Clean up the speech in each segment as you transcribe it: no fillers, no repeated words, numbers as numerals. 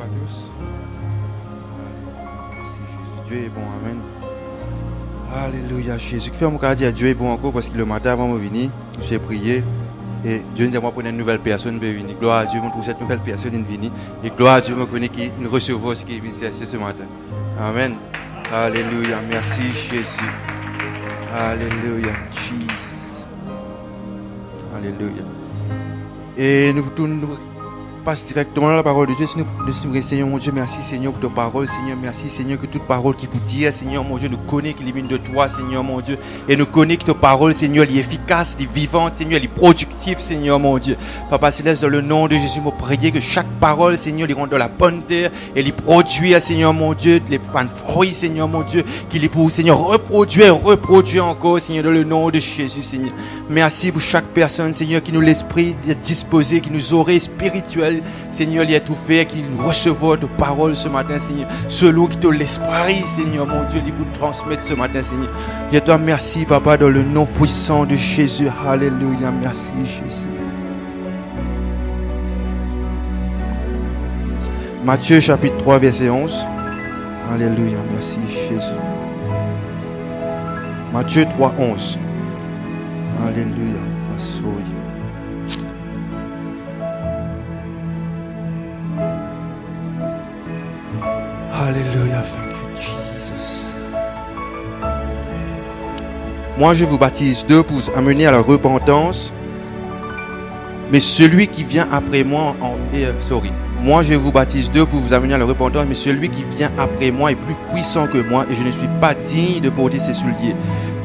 à tous. Merci Jésus. Dieu est bon, amen. Alléluia Jésus. Fait mon cas dire Dieu est bon encore parce que le matin avant de venir, j'ai prié et Dieu nous a pour une nouvelle personne pour venir. Gloire à Dieu pour cette nouvelle personne qui vient et gloire à Dieu me connaît qui nous recevons ce qui vient chercher ce matin. Amen. Alléluia. Merci Jésus. Alléluia. Jesus. Alléluia. Et nous passe directement à la parole de Dieu. Seigneur mon Dieu, merci Seigneur pour ta parole. Seigneur, merci Seigneur que toute parole qui vous dit, Seigneur mon Dieu, nous connaît qu'il vient de toi, Seigneur mon Dieu. Et nous connaît que ta parole, Seigneur, elle est efficace, elle est vivante, Seigneur, elle est productive, Seigneur mon Dieu. Papa Céleste, dans le nom de Jésus, je prie que chaque parole, Seigneur, elle rentre dans la bonne terre. Elle est produit, Seigneur mon Dieu, les fruits, Seigneur mon Dieu, qu'il est pour, Seigneur, reproduire encore, Seigneur, dans le nom de Jésus, Seigneur. Merci pour chaque personne, Seigneur, qui nous l'esprit disposé, qui nous aurait spirituel. Seigneur, il y a tout fait, qu'il nous recevra de paroles ce matin, Seigneur. Selon qui te l'esprit, Seigneur, mon Dieu, il vous transmettre ce matin, Seigneur. Je te remercie, Papa, dans le nom puissant de Jésus. Alléluia. Merci, Jésus. Matthieu, chapitre 3, verset 11. Alléluia. Merci, Jésus. Matthieu 3, 11. Alléluia. Alléluia, thank you, Jesus. Moi, je vous baptise d'eux pour vous amener à la repentance. Mais celui qui vient après moi, Moi, je vous baptise d'eux pour vous amener à la repentance. Mais celui qui vient après moi est plus puissant que moi et je ne suis pas digne de porter ses souliers.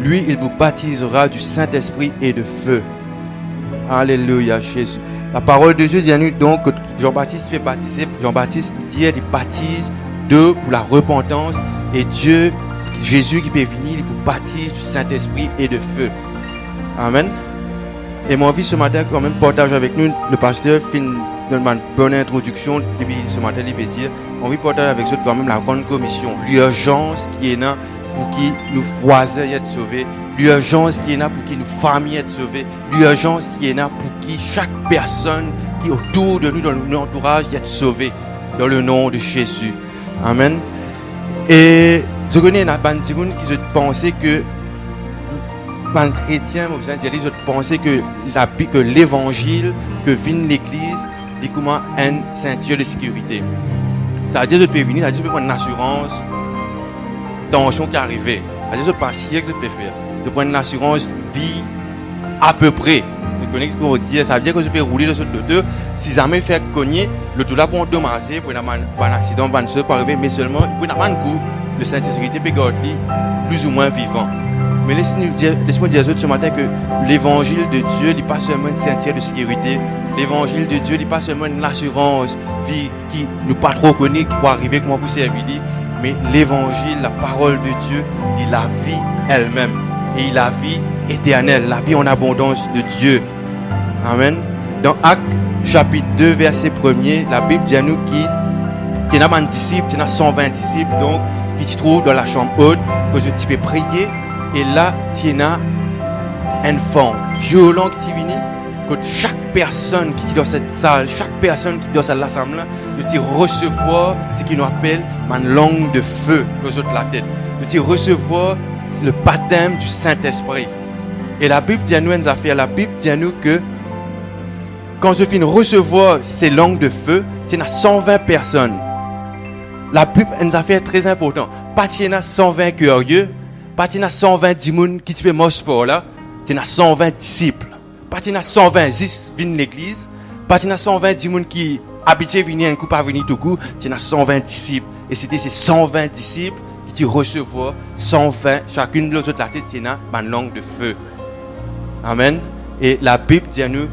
Lui, il vous baptisera du Saint-Esprit et de feu. Alléluia, Jésus. La parole de Dieu dit donc que Jean-Baptiste fait baptiser. Jean-Baptiste dit, il baptise d'eux pour la repentance et Dieu, Jésus qui peut venir, il vous baptise du Saint-Esprit et de feu. Amen. Et mon envie ce matin quand même partage avec nous, le pasteur fait une bonne introduction depuis ce matin, il veut dire, on veut partager avec eux quand même la grande commission, l'urgence qui est là pour que nos voisins soient sauvés, l'urgence qui est là pour que nos familles soient sauvées, l'urgence qui est là pour que chaque personne qui est autour de nous, dans notre entourage, soit sauvée dans le nom de Jésus. Amen. Et je connais un bande de gens qui pensaient que les chrétiens, ils pensaient que l'évangile, que vient l'église, c'est comme une ceinture de sécurité. Ça veut dire que tu peux venir, ça veut dire que tu peux prendre une assurance, tension qui arrive. Ça veut dire que tu peux passer, que tu peux faire. Tu peux prendre une assurance vie à peu près. Ça veut dire que je peux rouler de ce deux. Si jamais fait cogner, le tout là pour endommager, pour un accident, pas arriver, mais seulement pour un coup, le Saint-Sécurité peut garder plus ou moins vivant. Mais laisse-moi dire ce matin que l'évangile de Dieu n'est pas seulement une ceinture de sécurité. L'évangile de Dieu n'est pas seulement une assurance vie qui nous pas trop connaît, qui va arriver, comment vous servir. Mais l'évangile, la parole de Dieu, il la vie elle-même. Et il la vie éternelle, la vie en abondance de Dieu. Amen. Dans Actes chapitre 2, verset 1er, la Bible dit à nous qu'il y a un disciple, il y a 120 disciples, donc, qui se trouvent dans la chambre haute, que tu peux prier. Et là, il y a un vent violent qui vient, que chaque personne qui est dans cette salle, chaque personne qui est dans cette assemblée, de recevoir ce qu'on appelle une langue de feu dans la tête. De recevoir le baptême du Saint-Esprit. Et la Bible dit à nous une affaire. La Bible dit à nous que quand je finis de recevoir ces langues de feu, il y a 120 personnes. La Bible a une affaire très importante. Pas qu'il y a 120 curieux, pas qu'il y a 120 dimones qui tuent mon sport là, il y a 120 disciples. Pas qu'il y a 120 qui viennent de l'église, pas qu'il y a 120 dimones qui habitent venir un coup pas venir tout coup, il y a 120 disciples. Et c'était ces 120 disciples qui recevoir 120, chacune de l'autre la tête, il y a une langue de feu. Amen. Et la Bible dit à nous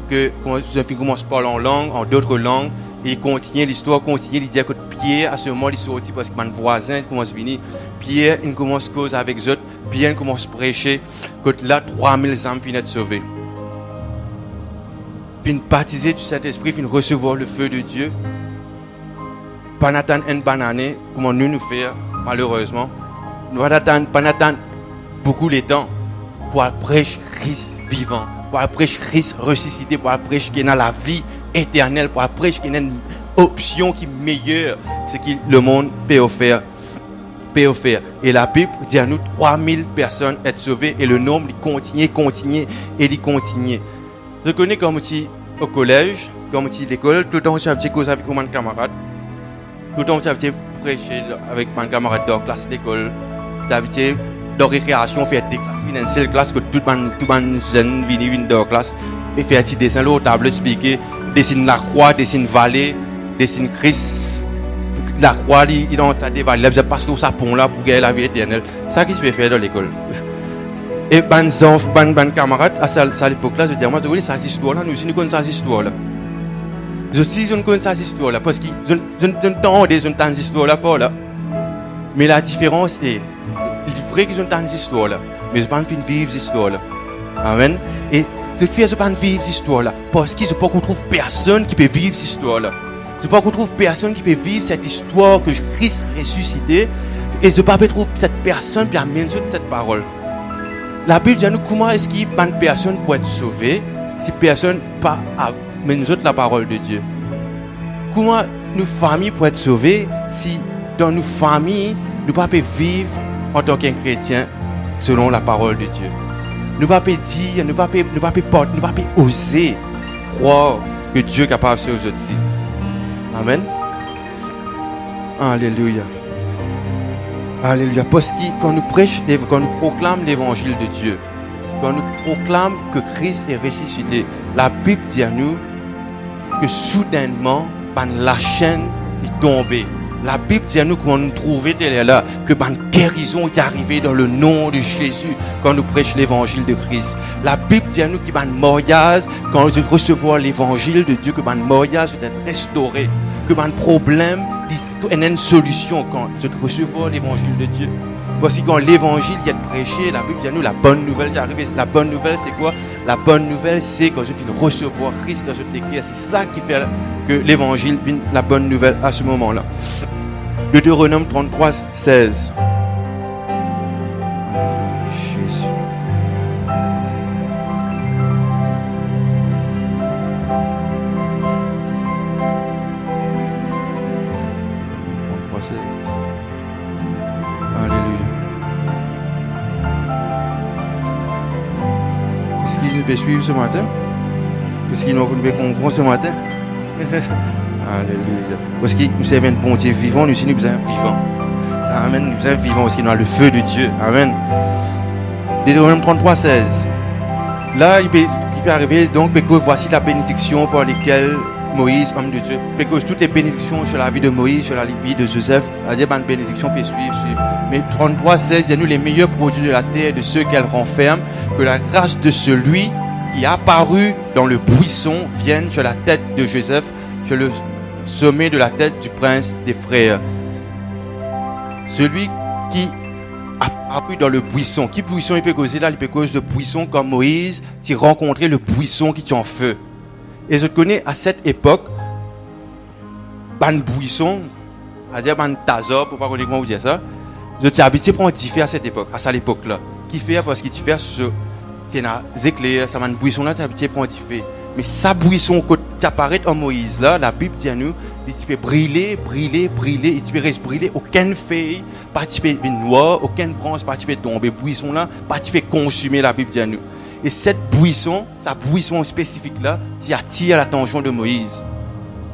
que quand on commence à parler en langue, en d'autres langues, et il continue, l'histoire continue, il dit que Pierre, à ce moment, il sortit parce que mon voisin commence à venir. Pierre, il commence à causer avec eux, Pierre, il commence à prêcher, que là, 3000 âmes viennent être sauvées. Viennent baptiser du Saint-Esprit, viennent recevoir le feu de Dieu. Pas attendre une bonne année, comme nous faisons, malheureusement. Nous pas attendre beaucoup de temps pour prêcher Christ vivant, pour prêcher Christ ressuscité, pour prêcher qu'il y a la vie éternelle, pour prêcher qu'il y a une option qui est meilleure que ce que le monde peut offrir. Et la Bible dit à nous 3000 personnes être sauvées et le nombre il continue. Je connais comme si au collège, comme si l'école, tout le temps j'avais cause avec mon camarade. Tout le temps j'avais prêché avec mon camarade dans la classe d'école. J'avais dans la récréation fait des classes, une seule classe que tout le monde jeune vient dans la classe et fait un petit dessin là au tableau expliqué, dessine la croix, dessine vallée, dessine Christ. La croix, il dans sa dévalée, je passe au sapon là pour gagner la vie éternelle. Ça qui se fait faire dans l'école. Et ban camarades, à cette époque-là, je dis, moi, je ça, cette histoire-là, nous aussi, nous connaissons cette histoire-là. Je suis, je ne connais pas cette histoire-là, parce que je n'entends cette histoire-là pas là. Mais la différence est, il est vrai que je n'entends cette histoire-là, mais je ne peux pas vivre cette histoire-là. Amen. Et je ne peux pas vivre cette histoire-là, parce que je ne peux pas trouver personne qui peut vivre cette histoire-là. Je ne peux pas trouver personne qui peut vivre cette histoire que Christ ressuscité, et je ne peux pas trouver cette personne qui amène cette parole. La Bible dit à nous comment est-ce qu'il y a une personne pour être sauvée si personne pas amène la parole de Dieu. Comment nos familles pour être sauvées si dans nos familles nous ne pouvons pas vivre en tant qu'un chrétien selon la parole de Dieu. Nous ne pouvons pas dire, nous ne pouvons pas oser croire que Dieu est capable de sauver aujourd'hui. Amen. Alléluia. Alléluia. Parce que quand nous prêchons, quand nous proclamons l'évangile de Dieu, quand nous proclamons que Christ est ressuscité, la Bible dit à nous que soudainement, la chaîne est tombée. La Bible dit à nous comment nous trouver là, que la guérison est arrivée dans le nom de Jésus quand nous prêchons l'évangile de Christ. La Bible dit à nous que le mariage, quand nous recevons l'évangile de Dieu, que le mariage doit être restauré, que le problème il y a une solution quand nous recevons l'évangile de Dieu. Parce que quand l'évangile est prêché, la Bible dit à nous la bonne nouvelle est arrivée. La bonne nouvelle c'est quoi? La bonne nouvelle c'est quand je viens de recevoir Christ dans cette église. C'est ça qui fait que l'évangile vient la bonne nouvelle à ce moment-là. Deutéronome 33, 16. Jésus. Alléluia. Est-ce qu'il nous peut suivre ce matin? Est-ce qu'il nous peut comprendre ce matin? Alléluia. Parce que nous sommes un bon Dieu vivant, nous sommes vivants. Amen. Nous sommes vivants parce qu'il y a le feu de Dieu. Amen. Deutéronome 33, 16. Là, il peut arriver, donc, parce que voici la bénédiction par laquelle Moïse, homme de Dieu, parce que toutes les bénédictions sur la vie de Moïse, sur la vie de Joseph, c'est-à-dire une bénédiction peut suivre. Mais 33, 16, il y a nous les meilleurs produits de la terre, de ceux qu'elle renferme, que la grâce de celui qui est apparu dans le buisson vienne sur la tête de Joseph, sur le sommet de la tête du prince des frères. Celui qui a apparu dans le buisson. Qui buisson il peut causer là? Il peut causer de buisson comme Moïse qui rencontrait le buisson qui est en feu. Et je connais à cette époque, ban buisson, c'est-à-dire ban tazor, pour pas qu'on comment vous dire ça. Je suis habitué pour differ à cette époque, à cette époque-là. Qui fait parce qu'il diffère ce, c'est des éclairs, ça ban buisson là, tu es habitué pour differ. Mais ça buisson qui apparaît en Moïse là, la Bible dit à nous, il peut briller, il peut rester briller, aucune feuille, pas peut noir, aucune branche, pas peut tomber, buisson là, pas peut consumer, la Bible dit à nous. Et cette buisson, sa buisson spécifique là, qui attire l'attention de Moïse.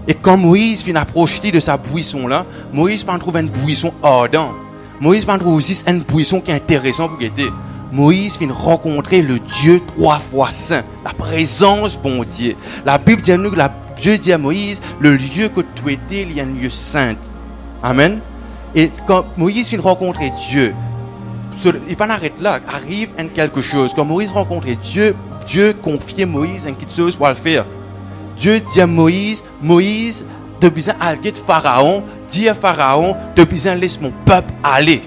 Et quand Moïse vient approcher de sa buisson là, Moïse va trouver une buisson ardent. Moïse va trouver aussi une buisson qui est intéressant pour guetter. Moïse vient rencontrer le Dieu 3 fois saint, la présence bon Dieu. La Bible dit à nous que Dieu dit à Moïse, le lieu que tu étais, il y a un lieu saint. Amen. Et quand Moïse vient rencontrer Dieu, il pas arrêter là, arrive quelque chose. Quand Moïse rencontre Dieu, Dieu confie Moïse une petite chose pour le faire. Dieu dit à Moïse, depuis un alguet de Pharaon, dis à Pharaon, depuis un laisse mon peuple aller.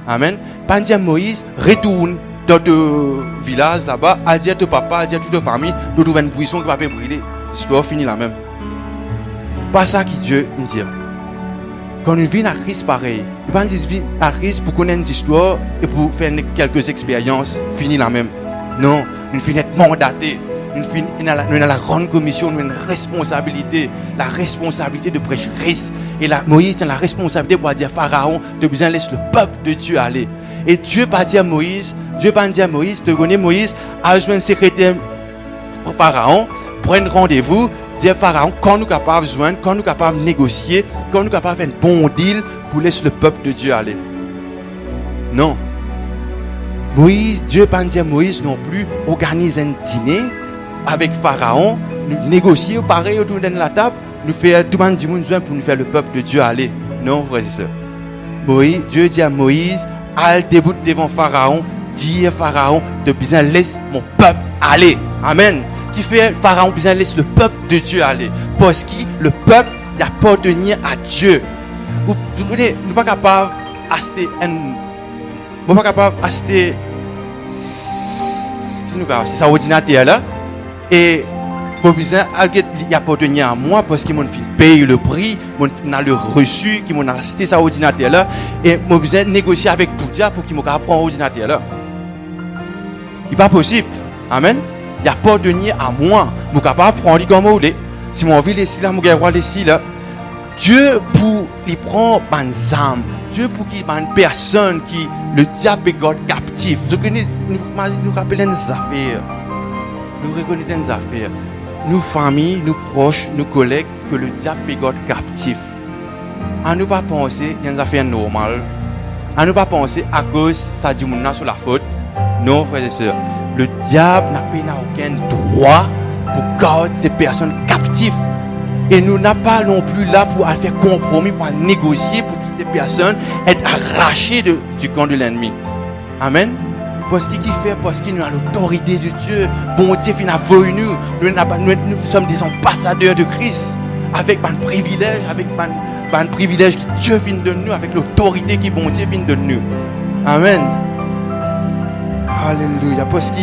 Amen. Pas dire à Moïse, retourne dans ton village là-bas, à dire à ton papa, à dire à toute ta famille, de trouver une buisson qui va pas brûler. L'histoire finit la même. Pas ça qui Dieu nous dit. Quand nous vivons à Christ pareil, nous ne vivons à Christ pour connaître une histoire et pour faire quelques expériences, finit la même. Non, nous finissons mandatés. nous avons la grande commission, nous avons la responsabilité de prêcher Christ. Et Moïse a la responsabilité pour dire Pharaon, de besoin laisser le peuple de Dieu aller. Et Dieu pas dire à Moïse, te connais Moïse, a besoin de secrétaire pour Pharaon, prendre rendez-vous, dire Pharaon, quand nous sommes capables de joindre, quand nous sommes capables de négocier, quand nous sommes capables de faire un bon deal pour laisser le peuple de Dieu aller. Non. Dieu pas dire à Moïse non plus, organise un dîner avec Pharaon, nous négocier pareil autour de la table, nous faire tout le monde besoin pour nous faire le peuple de Dieu aller. Non, frères et sœurs. Dieu dit à Moïse, al debout devant Pharaon, dis à Pharaon, de besoin laisse mon peuple aller. Amen. Qui fait Pharaon besoin laisse le peuple de Dieu aller. Parce que le peuple appartenir à Dieu. Vous connaissez, nous ne sommes pas capables d'acheter c'est ordinateur là. Et pour besoin il appartenir à moi parce que mon fils paye le prix, mon fils a le reçu, qui m'a acheté ça ordinateur là et mon besoin négocier avec Bouddha pour qu'il me prenne ordinateur là. Il n'est pas possible. Amen. Il appartenir à moi. Je suis capable de prendre comme je veux. Si mon vie ici là, mon gars ici là. Dieu pour il prend des âmes. Dieu pour qu'il y ait une personne qui le diable garde captif. Donc nous rappelons des affaires. Nous reconnaissons des affaires. Nous familles, nous proches, nous collègues que le diable garde captif. À ne pas penser qu'il y a des affaires normales. À ne pas penser à cause ça dit mon sur la faute. Non, frères et sœurs. Le diable n'a aucun droit pour garder ces personnes captives. Et nous n'avons pas non plus là pour faire compromis, pour négocier, pour que ces personnes soient arrachées du camp de l'ennemi. Amen. Parce qu'il fait, parce qu'il a l'autorité de Dieu. Bon Dieu, il a voulu nous. Nous sommes des ambassadeurs de Christ. Avec un privilège, que Dieu vient de nous, avec l'autorité que bon Dieu vient de nous. Amen. Alléluia. Parce que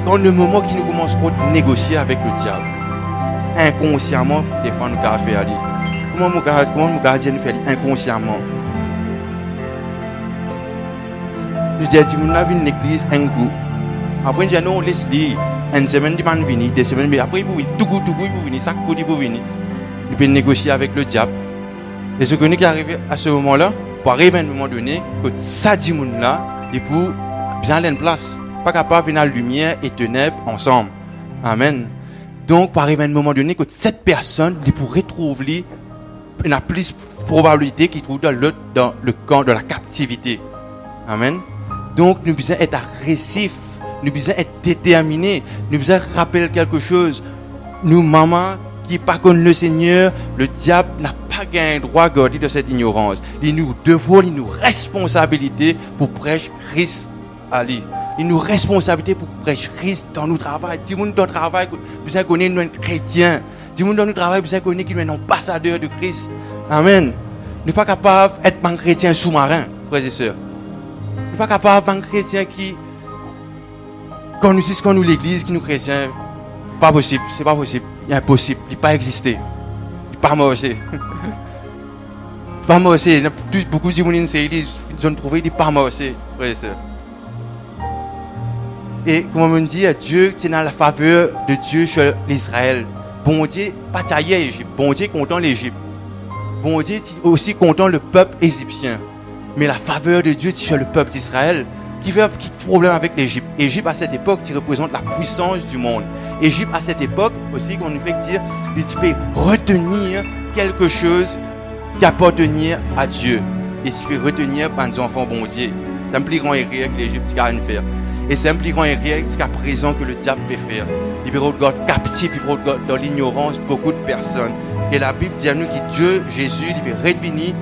quand le moment qui nous commencerons à négocier avec le diable, inconsciemment, des fois nous avons fait aller. Comment nous gardien fait inconsciemment? Nous disons, nous avons une église, un coup. Après, nous avons laissé lire. Une semaine, ils vont venir, 2 semaines, après, ils vont venir, tout ils vont venir, chaque coup, ils vont venir. Nous pouvons négocier avec le diable. Et ce que nous qui arrivé à ce moment-là, pour arriver à un moment donné, que ça dit là, il faut bien aller en place. Pas capable de venir la lumière et ténèbres ensemble. Amen. Donc, pour arriver à un moment donné, que cette personne, il pourrait trouver, il y a plus de probabilité qu'il trouve dans le camp de la captivité. Amen. Donc, nous devons être agressifs, nous devons être déterminés, nous devons rappeler quelque chose. Nous, maman, qui pas connaissent le Seigneur, le diable n'a pas gagné droit à garder de cette ignorance. Il nous devoir, il nous responsabilité pour prêcher Christ à lui. Il nous responsabilité pour prêcher Christ dans notre travail. Si nous dans le travail, nous connaissons nous chrétiens. Si nous dans notre travail, nous connaissons nous sommes ambassadeurs de Christ. Amen. Nous ne sommes pas capables d'être un chrétien sous-marin, frères et sœurs. Nous ne sommes pas capables d'être un chrétien qui, quand nous l'église, qui nous chrétiens, pas possible, c'est pas possible, c'est impossible, il n'est pas existé, il n'est pas marché. Pas marché, beaucoup de gens qui ils ont trouvé, il n'est pas marché, frères et sœurs. Et comme on dit, Dieu tient la faveur de Dieu sur l'Israël. Bon Dieu, pas taillé l'Égypte. Bon Dieu content l'Égypte. Bon Dieu aussi content le peuple égyptien. Mais la faveur de Dieu sur le peuple d'Israël, qui fait un petit problème avec l'Égypte. Égypte à cette époque, qui représente la puissance du monde. Égypte à cette époque, aussi, qu'on nous fait dire, il peut retenir quelque chose qui appartenait à Dieu. Et il peut retenir par des enfants bon Dieu. C'est un plus grand erreur que l'Égypte a à faire. Et c'est un plus grand erreur jusqu'à présent que le diable peut faire. Il peut regarder captif, il peut regarder dans l'ignorance beaucoup de personnes. Et la Bible dit à nous que Dieu, Jésus, il peut revenir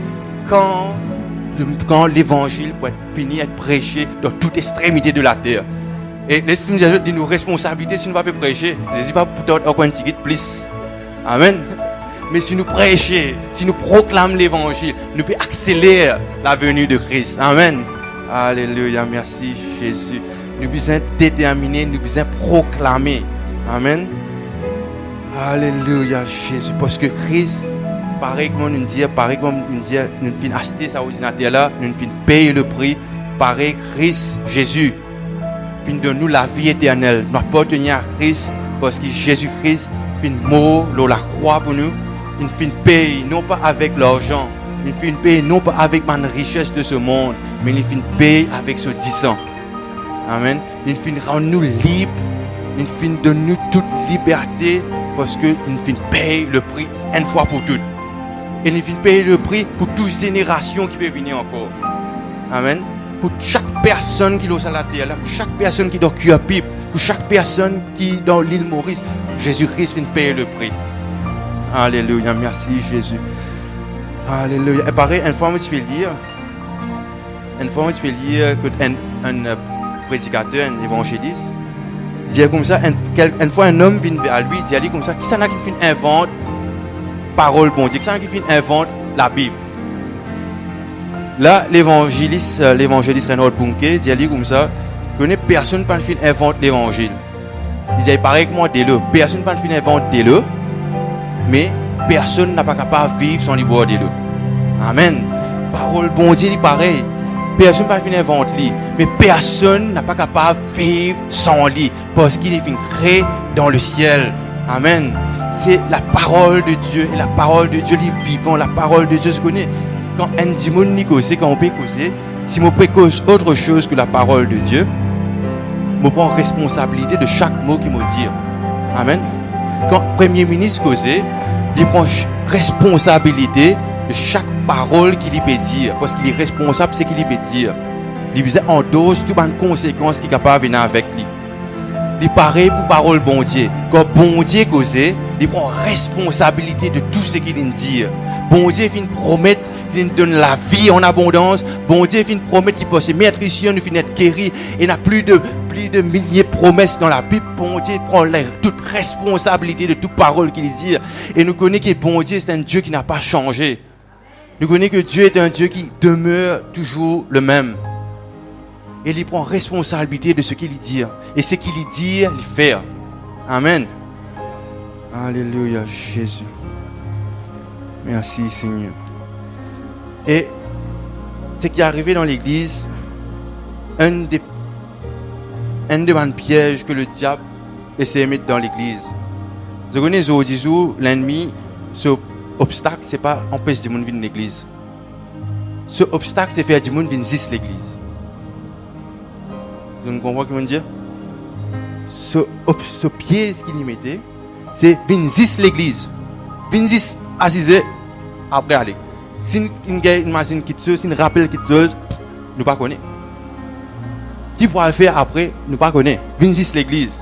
quand l'évangile peut être fini, être prêché dans toute extrémité de la terre. Et laissez-nous dire de nos responsabilités si nous ne pouvons pas prêcher. Je ne dis pas pour encore un ticket de plus. Amen. Mais si nous prêchons, si nous proclamons l'évangile, nous pouvons accélérer la venue de Christ. Amen. Alléluia, merci Jésus. Nous pouvons être déterminés, nous pouvons proclamer. Amen. Alléluia, Jésus. Parce que Christ, pareil comme nous dit, nous finissons acheter cet ordinateur là, nous finissons payer le prix. Pareil, Christ, Jésus. vient de nous la vie éternelle. Nous appartenons à Christ parce que Jésus-Christ vient mort sur la croix pour nous. Il vient payer non pas avec l'argent, il vient payer non pas avec la richesse de ce monde, mais il vient payer avec ce 10 ans. Amen. Il vient rendre nous libres, il vient de nous toute liberté parce qu'il vient payer le prix une fois pour toutes. Et il vient payer le prix pour toute génération qui peut venir encore. Amen. Pour chaque personne qui est sur la terre, pour chaque personne qui est dans Cuyapipe, pour chaque personne qui est dans l'île Maurice, Jésus-Christ vient payer le prix. Alléluia, merci Jésus. Alléluia. Et pareil, une fois, tu peux dire qu'un prédicateur, un évangéliste, dit comme ça, une fois un homme vient vers lui, il dit comme ça, qui s'en a qui fait invente parole bon Dieu, qui s'en a qui fait invente la Bible. Là, l'évangéliste Reinhold Bunke dit comme ça, que personne ne fait invente l'évangile. Il dit pareil que moi, dès-le, personne ne fait invente dès-le, mais personne n'a pas capable de vivre sans libre dès-le. Amen. Parole bon Dieu, c'est pareil. Personne ne peut inventer lui, mais personne n'a pas capable de vivre sans lui, parce qu'il est créé dans le ciel. Amen. C'est la parole de Dieu, et la parole de Dieu est vivant, la parole de Dieu se connaît. Quand un démon n'y cause, quand on peut causer, si on peut causer autre chose que la parole de Dieu, je prends responsabilité de chaque mot qu'il me dit. Amen. Quand le Premier ministre causait, il prend responsabilité de chaque parole qu'il peut dire, parce qu'il est responsable de ce qu'il peut dire. Il endosse toutes les conséquences qui sont capables de venir avec lui. Il est pareil pour parole bon Dieu. Quand bon Dieu causait, il prend responsabilité de tout ce qu'il dit. Bon Dieu finit promettre qu'il nous donne la vie en abondance. Bon Dieu finit promettre qu'il peut se mettre ici, on finit être guéri. Et il y a plus de milliers de promesses dans la Bible. Bon Dieu prend toute responsabilité de toute parole qu'il dit. Et nous connaissons que bon Dieu c'est un Dieu qui n'a pas changé. Nous connaissons que Dieu est un Dieu qui demeure toujours le même. Et il prend responsabilité de ce qu'il dit. Et ce qu'il dit, il fait. Amen. Alléluia, Jésus. Merci, Seigneur. Et ce qui est arrivé dans l'église, un des pièges que le diable essaie de mettre dans l'église. Vous connaissez aujourd'hui, l'ennemi, ce obstacle, c'est pas empêcher du monde de venir à l'église. Ce obstacle, c'est faire du monde venir à l'église. Vous comprenez ce que je veux dire? Ce pied, ce qu'il y mettait, c'est venir à l'église. Venir assiser après aller. Si une machine qui te si une rappel qui te nous pas connaît. Qui pourra le faire après, nous pas connaît. Venir à l'église.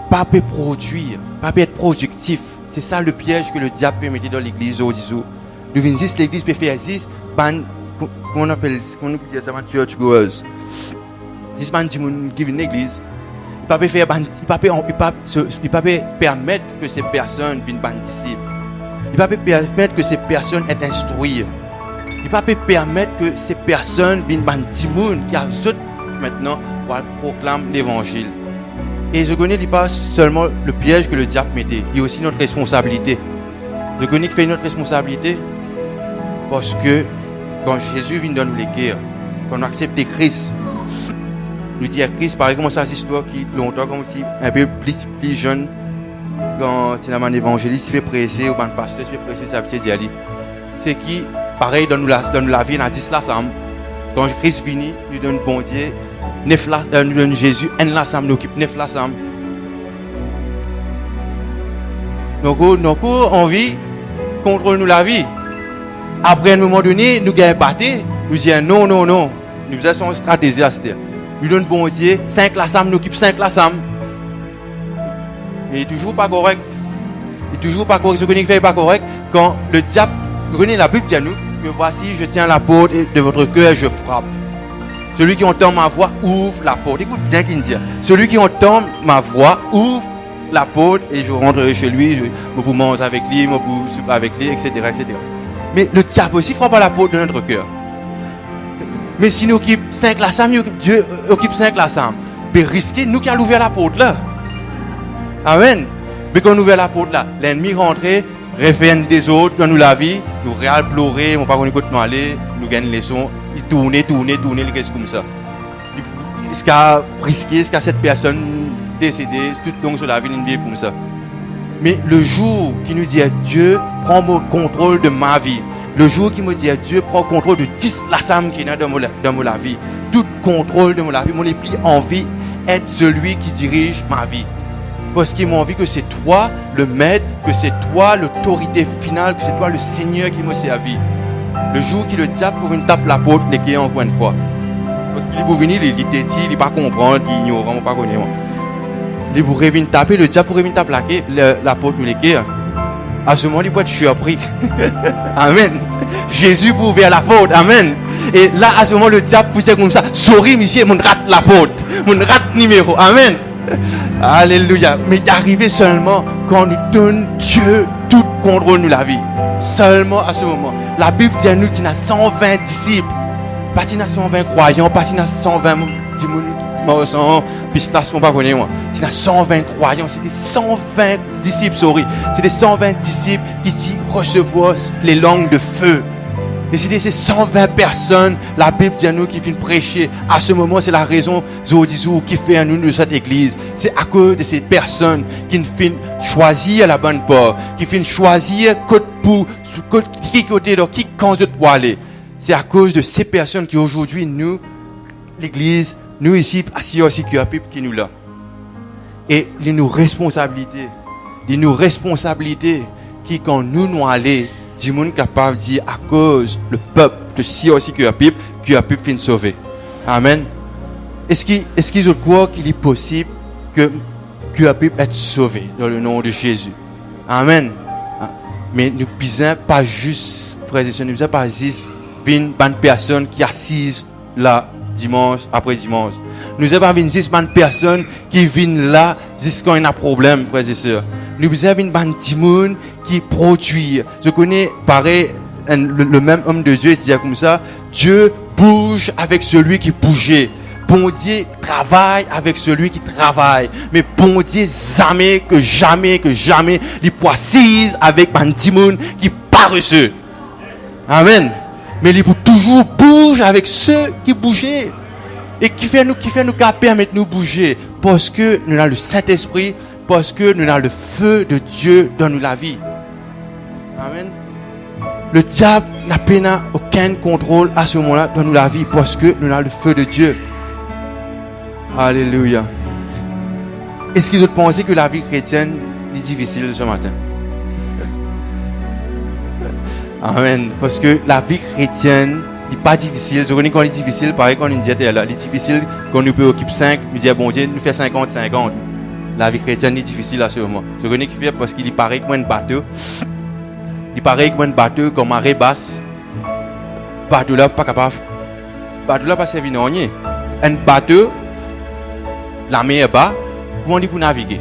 Pas peut produire, pas peut être productif. C'est ça le piège que le diable peut mettre dans l'église aujourd'hui. Nous venons à l'église pour faire 6 comment on appelle ça, church goers. 10 ban qui viennent à l'église. Il ne peut pas permettre que ces personnes viennent disciples. Il ne peut pas permettre que ces personnes soient instruites. Il ne peut pas permettre que ces personnes viennent disciples qui ajoutent maintenant pour proclamer l'évangile. Et je connais pas seulement le piège que le diable mettait, il y a aussi notre responsabilité. Je connais que fait notre responsabilité parce que quand Jésus vient dans nous l'écrire, quand on accepte Christ, nous dit à Christ, par exemple, ça, cette histoire qui longtemps, comme un peu plus jeune, quand il y a un évangéliste qui fait presser, ou un pasteur qui fait presser, ça peut dire, c'est qui, pareil, dans nous la vie, on a 10 là, quand Christ vient, nous donne bon Dieu, 9 là, nous donne Jésus, 1 là, nous occupe 9 là, donc, on vit, contrôle nous la vie. Après, à un moment donné, nous gagnons bâté, nous disons non, nous faisons une stratégie à cette. Nous donne bon Dieu, 5 là, nous occupe 5 là, mais il n'est toujours pas correct. Il n'est toujours pas correct. Ce que nous fait pas correct, quand le diable, vous connaissez la Bible dit à nous, que voici, je tiens la porte de votre cœur et je frappe. Celui qui entend ma voix, ouvre la porte. Écoute bien qu'il dit. Celui qui entend ma voix, ouvre la porte et je rentrerai chez lui, je vous mange avec lui, je vous soupe avec lui, etc., etc. Mais le diable aussi frappe à la porte de notre cœur. Mais si nous occupons 5 la sam, Dieu occupe 5 la sam. Mais risquer, nous qui allons ouvrir la porte là. Amen. Mais quand nous ouvrons la porte là, l'ennemi rentre, refait des autres dans nous la vie, nous réal pleurer, on pas qu'on écoute nous aller, nous gagne les sons, il tourne, les restes comme ça. ce qu'a risqué, ce qu'a cette personne décédée, tout long sur la vie, une vie comme ça. Mais le jour qui nous dit à Dieu, prends le contrôle de ma vie. Le jour qui me dit à Dieu, prends le contrôle de 10 la somme qui est dans ma vie. Tout contrôle de ma vie, mon épris envie être celui qui dirige ma vie. Parce qu'il m'a envie que c'est toi le maître, que c'est toi l'autorité finale, que c'est toi le Seigneur qui m'a servi. Le jour qui le diable pour une tape la porte, les clients encore une fois. Parce qu'il est pour venir, il est têtu, il n'est pas comprendre, il est ignorant, il n'est pas connaître. Il pourrait venir taper, le diable pourrait venir taper la porte nous les clients. À ce moment, il peut être surpris. Amen. Jésus pour ouvrir la porte. Amen. Et là, à ce moment, le diable peut dire comme ça, sorry, monsieur, mon rate la porte. Mon rate numéro. Amen. Alléluia. Mais il arrivé seulement quand nous donne Dieu tout contrôle de la vie. Seulement à ce moment. La Bible dit à nous qu'il y a 120 disciples. Pas qu'il y a 120 croyants, pas qu'il y a 120 morceaux, pistas, pas connaître moi. Il y a 120 croyants, c'était 120 disciples, sorry. C'était 120 disciples qui recevoir les langues de feu. Et c'était ces 120 personnes, la Bible dit à nous qui viennent prêcher. À ce moment, c'est la raison, qui fait à nous de cette église. C'est à cause de ces personnes qui viennent choisir la bonne porte, qui viennent choisir qui côté, qui quand pour aller. C'est à cause de ces personnes qui aujourd'hui, nous, l'église, nous ici, assis aussi, qui nous là. Et les nos responsabilités, qui quand nous allons, du monde capable de dire à cause le peuple de si aussi que a pu fin sauver. Amen. Est-ce qu'ils croient qu'il est possible que a pu être sauvé dans le nom de Jésus? Amen. Mais nous ne pas juste, frères et sœurs, nous ne pas juste une bonne personne qui assise là dimanche après dimanche. Nous ne pas juste une personne qui vient là jusqu'à un problème, frères et sœurs. Nous avons une bande de monde qui produit. Je connais, pareil, le même homme de Dieu dit comme ça, Dieu bouge avec celui qui bougeait. Bon Dieu travaille avec celui qui travaille. Mais bon Dieu jamais, il peut assise avec bande de monde qui paresseux. Amen. Mais il peut toujours bouger avec ceux qui bougeaient. Et qui fait nous permettre de nous bouger. Parce que nous avons le Saint-Esprit, parce que nous avons le feu de Dieu dans la vie. Amen. Le diable n'a aucun contrôle à ce moment-là dans la vie, parce que nous avons le feu de Dieu. Alléluia. Est-ce qu'ils ont pensé que la vie chrétienne est difficile ce matin? Amen. Parce que la vie chrétienne n'est pas difficile. Je connais quand il est difficile, pareil quand on dit là, il est difficile quand nous peut occuper 5, nous dire bon Dieu, nous fait 50-50. La vie chrétienne est difficile à ce moment. Je connais qu'il fait parce qu'il paraît comme un bateau. Il paraît comme un bateau comme marée basse. Bateau là pas capable. Bateau là pas servi non rien. Un bateau, la mer bas, comment on dit pour naviguer?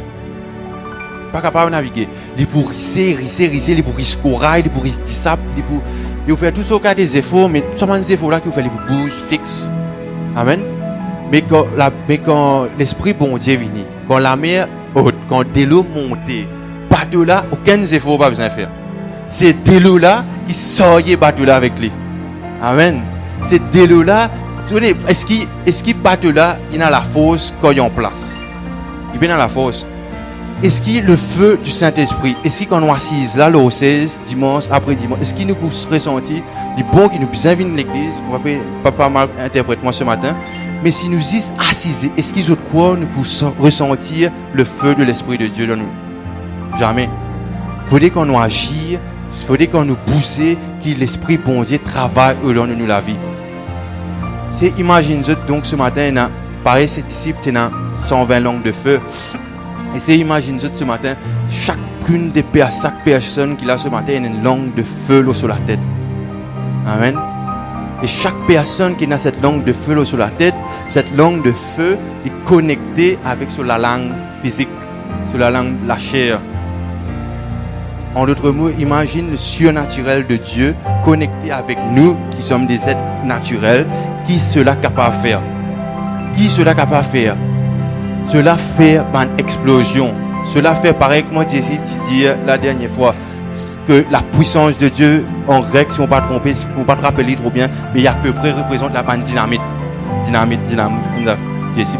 Pas capable de naviguer. Il pour risser, il pour risquer corail, il pour risquer sable, il pour faire tout ça des efforts, mais seulement des efforts là qu'il fait les bouges fixe. Amen. Mais quand l'esprit bon Dieu vient, quand la mer haute, quand de l'eau montée, bateau là, aucun effort pas besoin de faire. C'est de l'eau là qui sort bateau là avec lui. Amen. C'est de l'eau là. Est-ce qu'il bateau là, il a la force quand il est en place? Il est dans la force. Est-ce qu'il le feu du Saint-Esprit? Est-ce qu'on est assis là, le 16, dimanche après dimanche? Est-ce qu'il nous peut ressentir les bons qui nous puissent venir de l'église? On va pas mal interpréter moi ce matin. Mais si nous y assis, est-ce qu'ils ont quoi nous pouvons ressentir le feu de l'Esprit de Dieu dans nous? Jamais. Il faudrait qu'on nous agisse, il faudrait qu'on nous pousse, que l'Esprit bon Dieu travaille au long de nous la vie. C'est, imaginez donc ce matin, pareil, ces disciples, ils ont 120 langues de feu. Et c'est, imaginez ce matin, chaque personne qui a ce matin, a une langue de feu sur la tête. Amen. Et chaque personne qui a cette langue de feu sur la tête, cette langue de feu est connectée avec sur la langue physique, sur la langue de la chair. En d'autres mots, imagine le surnaturel de Dieu connecté avec nous qui sommes des êtres naturels. Qui cela capable de faire? Qui cela capable de faire? Cela fait une explosion. Cela fait pareil que moi j'ai dit la dernière fois que la puissance de Dieu en grec, si on ne pas tromper, si on ne pas te rappeler trop bien, mais il y a à peu près représente la bande dynamite. ici,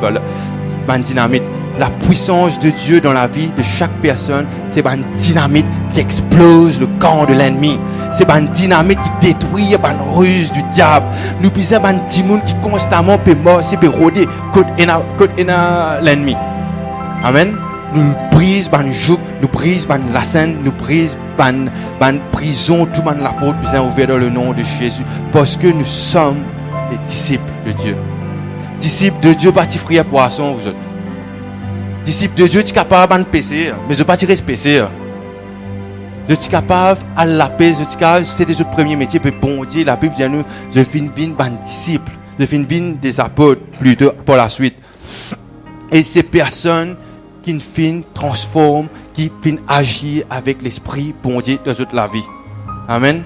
ban dynamite. La puissance de Dieu dans la vie de chaque personne, c'est ban dynamite qui explose le camp de l'ennemi. C'est ban dynamite qui détruit ban ruse du diable. Nous disons ban dimoun qui constamment peut mort, c'est peut rôder contre l'ennemi. Amen. Nous brise ban joug, nous brise ban la scène, nous brise ban prison, tout ban la porte nous ouvert dans le nom de Jésus, parce que nous sommes les disciples de Dieu. Disciples de Dieu, pas ti frère poisson vous autres. Disciples de Dieu, tu es capable de pécer, mais je ne pas tirer ce pécer. Je suis capable à la paix, c'est déjà le premier métier, puis bon Dieu, la Bible dit nous, je finis vin ban disciples, je finis vin des apôtres plutôt pour la suite. Et ces personnes qui fin transforment, qui fin agir avec l'esprit bon Dieu dans toute la vie. Amen.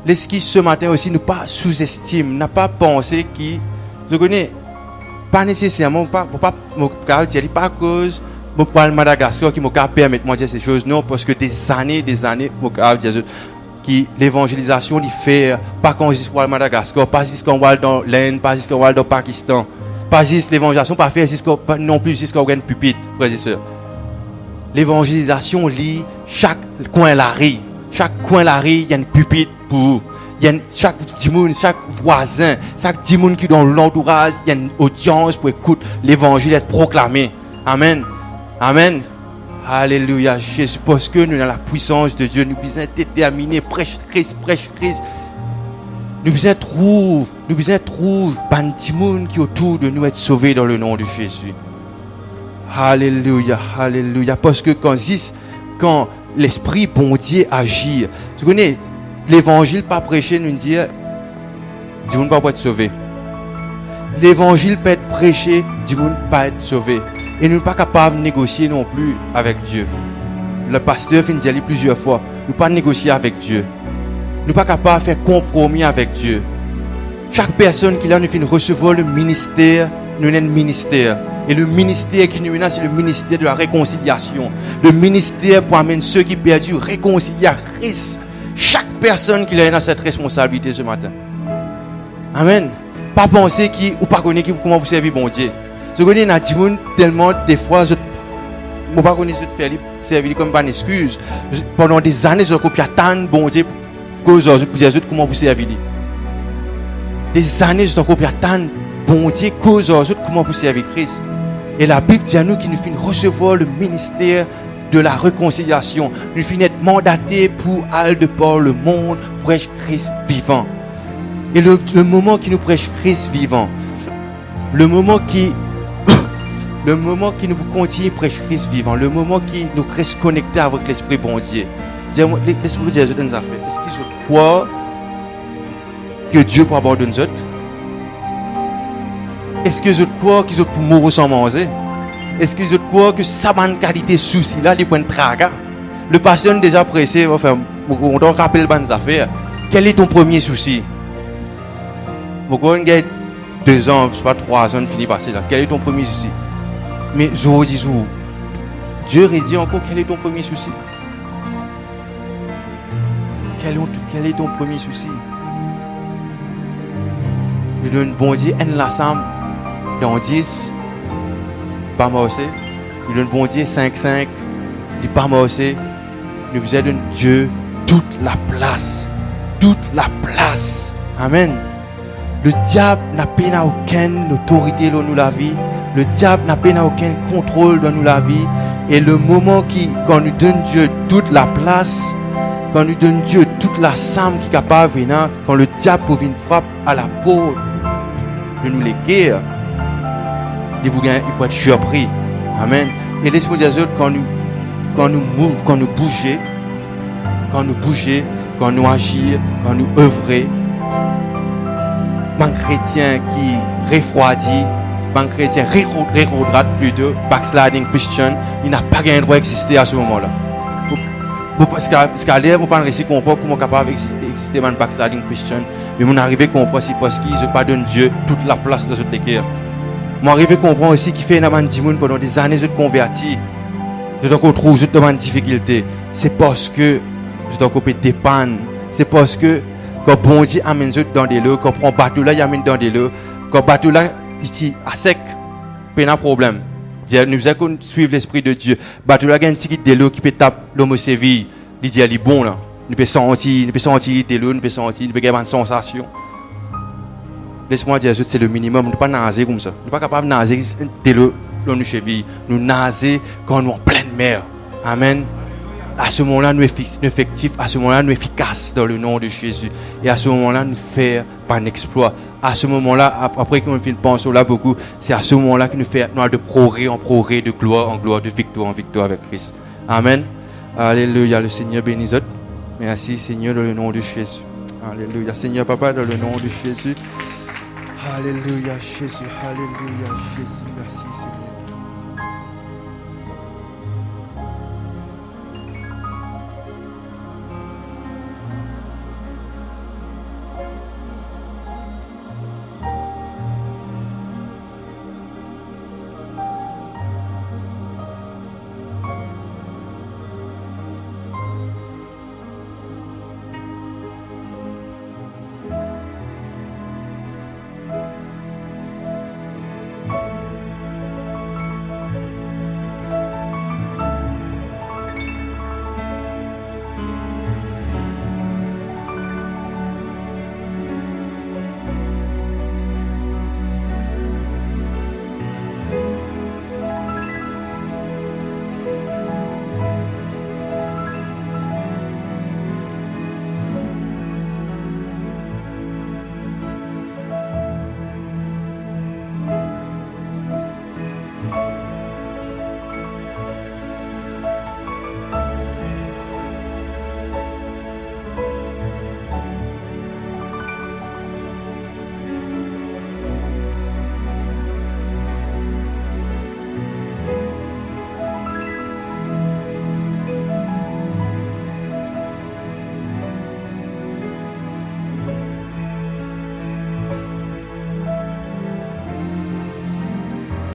L'esprit ce matin aussi nous pas sous-estime, n'a pas pensé qui, je connais, pas nécessairement, pas à cause de Madagascar qui m'a permis de dire ces choses, non, parce que des années, qui l'évangélisation il fait, pas quand on va Madagascar, pas jusqu'en va dans l'Inde, pas jusqu'en va dans Pakistan. Pas juste l'évangélisation, pas faire non plus jusqu'à un pupitre, frères et sœurs. L'évangélisation lit chaque coin la rue. Chaque coin la rue, il y a une pupitre pour. Il y a chaque dimoun, chaque voisin, chaque dimoun qui est dans l'entourage, il y a une audience pour écouter l'évangile être proclamé. Amen. Amen. Alléluia. Jésus, parce que nous avons la puissance de Dieu, nous sommes déterminés, prêche Christ. Nous besoin trouve bandimoun qui autour de nous être sauvés dans le nom de Jésus. Alléluia, alléluia. Parce que quand l'esprit bon Dieu agit, tu connais, l'évangile pas prêché nous dire, dis-moi pas être sauvé. L'évangile peut être prêché, dis-moi pas être sauvé. Et nous ne sommes pas capables de négocier non plus avec Dieu. Le pasteur finit d'y aller plusieurs fois. Nous ne pouvons pas négocier avec Dieu. Nous ne sommes pas capables de faire compromis avec Dieu. Chaque personne qui là nous finit recevoir le ministère, nous avons un ministère. Et le ministère qui nous mène, c'est le ministère de la réconciliation. Le ministère pour amener ceux qui perdus réconcilier à Christ. Chaque personne qui a cette responsabilité ce matin. Amen. Pas penser qui ou pas connaître comment vous servir bon Dieu. Je connais dans des gens tellement des fois je ne pas connaître ce faire servir comme pas une excuse. Pendant des années je copie attendre bon Dieu pour dire comment vous servir. Des années je copie attendre bon Dieu comment vous servir Christ. Et la Bible dit à nous qu'il nous finit recevoir le ministère de la réconciliation. Nous finissons être mandatés pour aller de par le monde prêcher Christ vivant. Et le moment qui nous prêche Christ vivant, le moment qui nous continue à prêcher Christ vivant, le moment qui nous reste connectés avec l'Esprit bon Dieu. Dis-moi, laisse-moi dire une affaire. Est-ce qu'ils croient que Dieu peut abandonner nous autres? Est-ce que je crois qu'ils ont pour mourir sans manger? Est-ce que je crois que ça m'a une qualité souci là, les points de traga? Le pasteur déjà pressé, enfin, on doit rappeler les affaires. Quel est ton premier souci? Pourquoi on gagne 2 ans, pas 3 ans, fini passer là? Quel est ton premier souci? Mais je dis, Dieu redit encore, quel est ton premier souci? Quel est ton premier souci? Je donne bon Dieu, un l'assemble dans 10, pas morcer. Je donne bon Dieu 5-5, il pas morcer. Nous vous aidons Dieu toute la place. Toute la place. Amen. Le diable n'a pas aucune autorité dans nous la vie. Le diable n'a pas aucun contrôle dans nous la vie. Et le moment quand nous donne Dieu toute la place, quand nous donne Dieu toute la somme qui est capable de venir, quand le diable peut venir frapper à la porte de nous les guerres, il peut être surpris. Amen. Et laisse-moi dire quand nous bougeons, quand nous agissons, quand nous œuvrons, un chrétien qui refroidit, un chrétien rétrograde plutôt, backsliding Christian, il n'a pas le droit d'exister à ce moment-là. Parce qu'à l'air, vous ne pouvez pas comprendre comment capable d'exister un backsliding Christian, mais vous n'arrivez à comprendre c'est parce qu'ils ne pas donné Dieu toute la place dans cette guerre. Vous arrivez à comprendre aussi qu'il fait un amant pendant des années de convertir. Je dois trouver juste devant une difficulté. C'est parce que je dois couper des pannes. C'est parce que quand bon Dieu amène dans des lots, quand prend bateau là, il amène dans des lots. Quand bateau là, ici à sec, pas un problème. Nous avons suivre l'Esprit de Dieu. Bah, tu as un petit de l'eau qui peut taper l'homme séville. Il dit, elle est bon là. Nous peut sentir de l'eau, nous peut sentir, nous peut avoir une sensation. Laisse-moi dire, c'est le minimum. Nous ne pouvons pas nager comme ça. Nous ne sommes pas capables de nager de l'eau dans nos chevilles. Nous nager quand nous sommes en pleine mer. Amen. À ce moment-là, nous sommes effectifs. À ce moment-là, nous sommes efficaces dans le nom de Jésus. Et à ce moment-là, nous faisons pas un exploit. À ce moment-là, après qu'on finit de penser là beaucoup, c'est à ce moment-là que nous faisons de progrès en progrès, de gloire en gloire, de victoire en victoire avec Christ. Amen. Alléluia. Le Seigneur bénisse. Merci Seigneur dans le nom de Jésus. Alléluia. Seigneur Papa dans le nom de Jésus. Alléluia Jésus. Alléluia Jésus. Merci Seigneur.